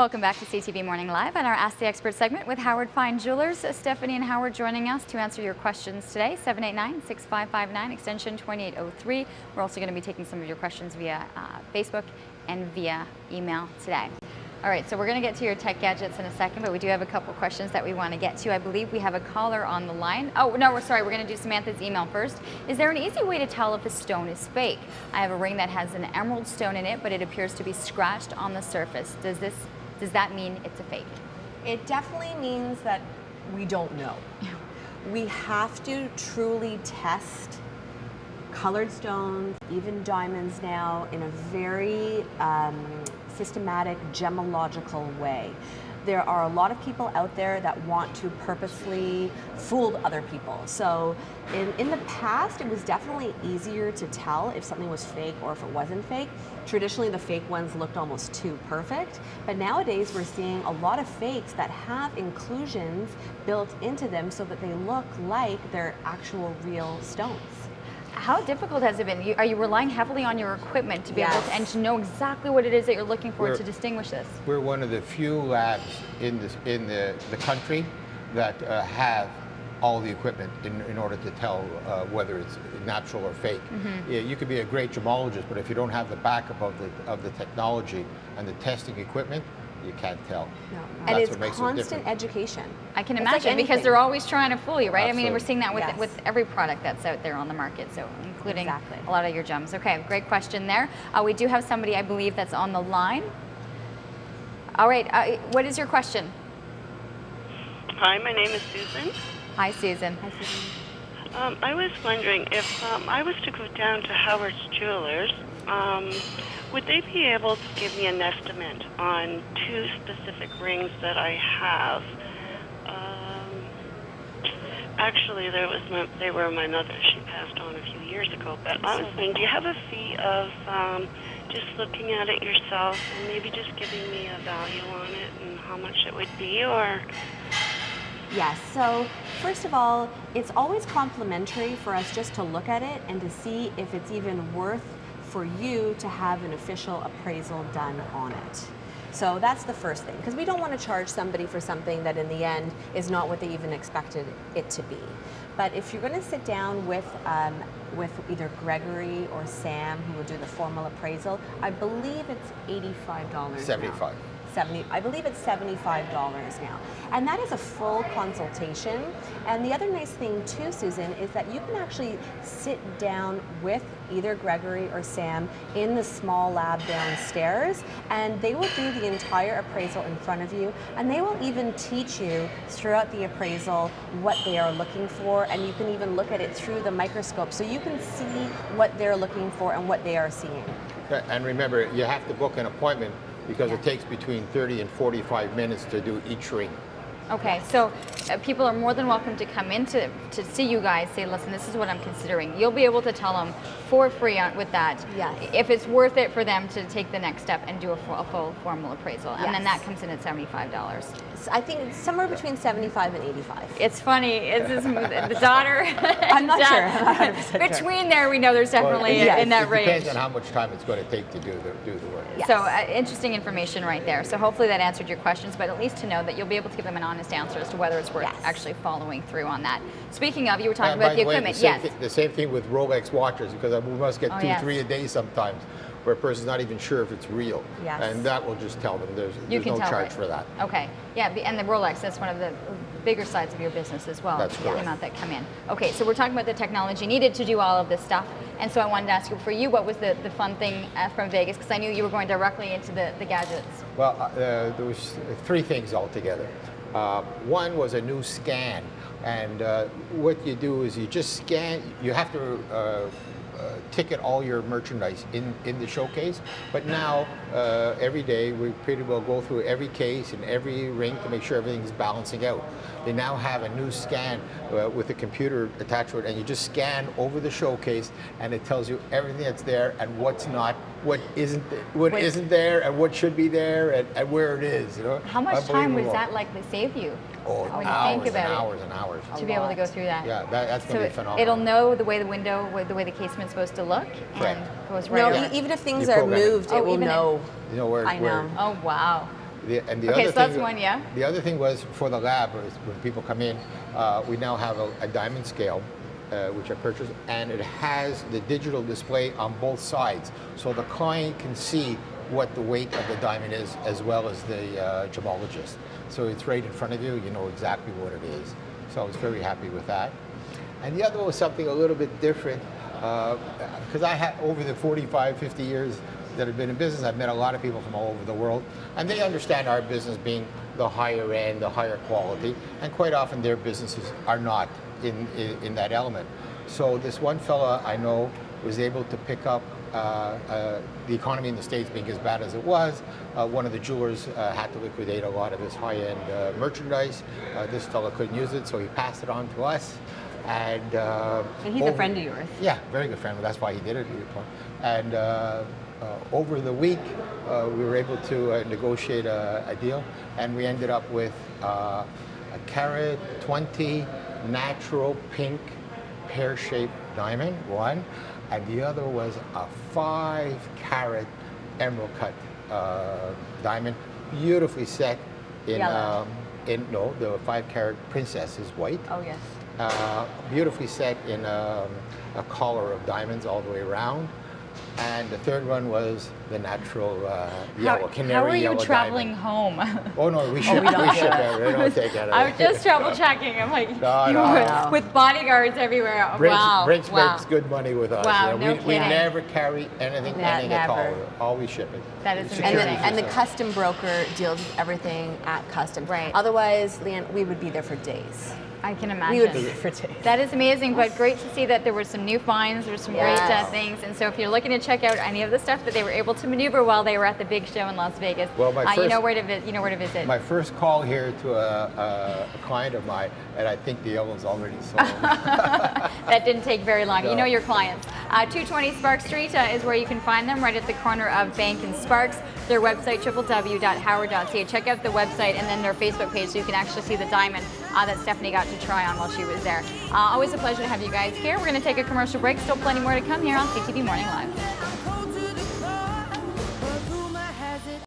Welcome back to CTV Morning Live on our Ask the Expert segment with Howard Fine Jewelers. Stephanie and Howard joining us to answer your questions today. 789-6559, extension 2803. We're also going to be taking some of your questions via Facebook and via email today. All right, so we're going to get to your tech gadgets in a second, but we do have a couple questions that we want to get to. I believe we have a caller on the line. Oh, no, we're sorry. We're going to do Samantha's email first. Is there an easy way to tell if a stone is fake? I have a ring that has an emerald stone in it, but it appears to be scratched on the surface. Does that mean it's a fake? It definitely means that we don't know. We have to truly test colored stones, even diamonds now, in a very systematic, gemological way. There are a lot of people out there that want to purposely fool other people. So in the past, it was definitely easier to tell if something was fake or if it wasn't fake. Traditionally, the fake ones looked almost too perfect. But nowadays, we're seeing a lot of fakes that have inclusions built into them so that they look like they're actual real stones. How difficult has it been? Are you relying heavily on your equipment to be able to, and to know exactly what it is that you're looking for to distinguish this? We're one of the few labs in the country that have all the equipment in order to tell whether it's natural or fake. Yeah, you could be a great gemologist, but if you don't have the backup of the technology and the testing equipment, you can't tell. No. And it's constant education. I can imagine, because they're always trying to fool you, right? Absolutely. I mean, we're seeing that with every product that's out there on the market, so including a lot of your gems. Okay, great question there. We do have somebody, I believe, that's on the line. All right, what is your question? Hi, my name is Susan. Hi, Susan. Hi, Susan. I was wondering if I was to go down to Howard's Jewelers, would they be able to give me an estimate on two specific rings that I have? Actually, they were my mother. She passed on a few years ago. But I was wondering, do you have a fee of just looking at it yourself and maybe just giving me a value on it and how much it would be, or? Yes, so first of all, it's always complimentary for us just to look at it and to see if it's even worth for you to have an official appraisal done on it. So that's the first thing, because we don't want to charge somebody for something that in the end is not what they even expected it to be. But if you're going to sit down with either Gregory or Sam, who will do the formal appraisal, I believe it's $85 $75. I believe it's $75 now. And that is a full consultation. And the other nice thing too, Susan, is that you can actually sit down with either Gregory or Sam in the small lab downstairs, and they will do the entire appraisal in front of you, and they will even teach you throughout the appraisal what they are looking for, and you can even look at it through the microscope so you can see what they're looking for and what they are seeing. And remember, you have to book an appointment because it takes between 30 and 45 minutes to do each ring. Okay, so people are more than welcome to come in to see you guys, say, listen, this is what I'm considering. You'll be able to tell them for free with that if it's worth it for them to take the next step and do a full formal appraisal. And then that comes in at $75. I think it's somewhere between 75 and 85. It's funny, it's the daughter. I'm not sure. I'm 100% Between there, we know there's definitely in that range. It depends on how much time it's going to take to do the work. Yes. So interesting information right there. So hopefully that answered your questions, but at least to know that you'll be able to give them an honest answer as to whether it's worth actually following through on that. Speaking of, you were talking about the equipment. The same thing with Rolex watches, because we must get 2-3 a day sometimes, where a person's not even sure if it's real. Yes. And that will just tell them there's no charge for that. Okay. Yeah, and the Rolex, that's one of the bigger sides of your business as well. That's correct. The amount that come in. Okay, so we're talking about the technology needed to do all of this stuff. And so I wanted to ask you, for you, what was the fun thing from Vegas? Because I knew you were going directly into the gadgets. Well, there was 3 things altogether. One was a new scan. And what you do is you just scan, you have to ticket all your merchandise in the showcase, but now every day we pretty well go through every case and every ring to make sure everything's balancing out. They now have a new scan with a computer attached to it, and you just scan over the showcase, and it tells you everything that's there and what's not, what isn't there, and what should be there, and where it is. You know, how much time would that likely save you? Oh, when hours you think about and hours and hours. To be able to go through that. Yeah, that's going to be phenomenal. It'll know the way the window, the way the casement's supposed to look, and goes right No, even if things are moved, it will know. You know where. I know. Oh, wow. And the Okay, other so that's thing, one, yeah. The other thing was for the lab, was when people come in, we now have a diamond scale, which I purchased, and it has the digital display on both sides, so the client can see what the weight of the diamond is, as well as the gemologist. So it's right in front of you. You know exactly what it is. So I was very happy with that. And the other one was something a little bit different, because I had, over the 45, 50 years that I've been in business, I've met a lot of people from all over the world, and they understand our business being the higher end, the higher quality, and quite often their businesses are not in that element. So this one fella I know was able to pick up the economy in the States being as bad as it was. One of the jewelers had to liquidate a lot of his high-end merchandise. This fella couldn't use it, so he passed it on to us. And he's a friend of yours. Yeah, very good friend. That's why he did it. And over the week, we were able to negotiate a deal, and we ended up with a carat 20 natural pink pear-shaped diamond, one, and the other was a 5-carat emerald cut diamond, beautifully set in Yellow. No, the 5-carat princess is white. Oh, yes. Beautifully set in a collar of diamonds all the way around. And the third one was the natural yellow, canary how are you yellow traveling diamond. home? Oh no, we ship, we don't we ship do it. it. We don't take that. I was just travel checking. I'm like, No, you no. were No. with bodyguards everywhere. Brinks Wow. makes good money with us. Wow, You know, no we kidding. never carry anything at all. Never. Always ship it. That is Security amazing. And the system. custom broker deals with everything at custom. Right. Otherwise, Leanne, we would be there for days. I can We would be imagine. there for days. That is amazing, but great to see that there were some new finds, there were some great Yes. things, and so if you're looking to check out any of the stuff that they were able to maneuver while they were at the big show in Las Vegas, Well, my you first- know where to visit. My first call here to a client of mine, and I think the yellow's already sold. That didn't take very long. You No. know your clients. 220 Sparks Street is where you can find them, right at the corner of Bank and Sparks. Their website, www.howard.ca. Check out the website and then their Facebook page so you can actually see the diamond that Stephanie got to try on while she was there. Always a pleasure to have you guys here. We're going to take a commercial break. Still plenty more to come here on CTV Morning Live.